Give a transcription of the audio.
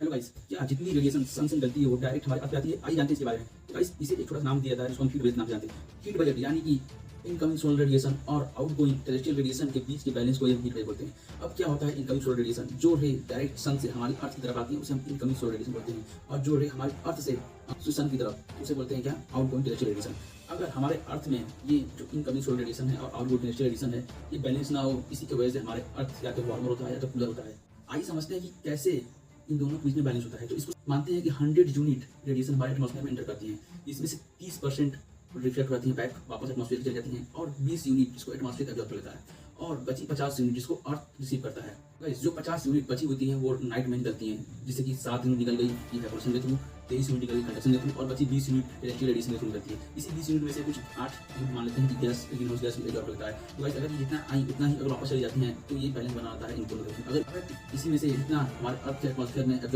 Hello guys, क्या जितनी radiation सन से निकलती है वो डायरेक्ट हमारे अर्थ पे आती है? आइए जानते हैं इसके बारे में। तो गाइस, इसे एक छोटा सा नाम दिया जाता है जिसको हम हीट वेव नाम से जानते हैं। हीट बजट यानी कि इनकमिंग सोलर रेडिएशन और आउटगोइंग टेरेस्ट्रियल रेडिएशन के बीच के बैलेंस को हम हीट वेव बोलते हैं। अब क्या होता है, इनकमिंग सोलर रेडिएशन जो रे डायरेक्ट सन से हमारी अर्थ की तरफ आती है उसे हम इनकमिंग सोलर रेडिएशन बोलते हैं, और जो रे हमारे अर्थ से सन की तरफ उसे बोलते हैं क्या, आउटगोइंग टेरेस्ट्रियल रेडिएशन। अगर हमारे अर्थ में ये जो इनकमिंग सोलर रेडिएशन है और आउटगोइंग टेरेस्ट्रियल रेडिएशन है ये बैलेंस ना हो, इसी की वजह से हमारे अर्थ या तो वार्मर होता है या तो कूलर होता है। आइए समझते हैं कि कैसे इन दोनों के बीच में बैलेंस होता है। तो इसको मानते हैं कि 100 यूनिट रेडिएशन हमारे एटमॉस्फेयर में एंटर करती हैं, इसमें से 30% रिफ्लेक्ट होती हैं, बैक वापस एटमॉस्फेयर चली जाती हैं, और 20 यूनिट जिसको एटमॉस्फेयर एब्जॉर्ब कर लेता है, और बची 50 यूनिट जिसको अर्थ रिसीव करता है। गाइस, जो 50 यूनिट बची होती हैं वो नाइट में निकलती हैं, जिससे कि 7 यूनिट निकल गई इवेपोरेशन के थ्रू, 23 यूनिट निकल गई कंडक्शन के थ्रू, और बची 20 यूनिट टेरेस्ट्रियल रेडिएशन के थ्रू निकलती है। इसी 20 यूनिट में से कुछ 8 यूनिट मान लेते हैं कि gas, green house gas absorb करता है। तो गाइस, अगर ये जितना आई उतना ही अगर वापस चली जाती हैं तो ये बैलेंस बना आता है इन दोनों का। अगर इसी में से जितना हमारे अर्थ के एटमॉस्फेयर में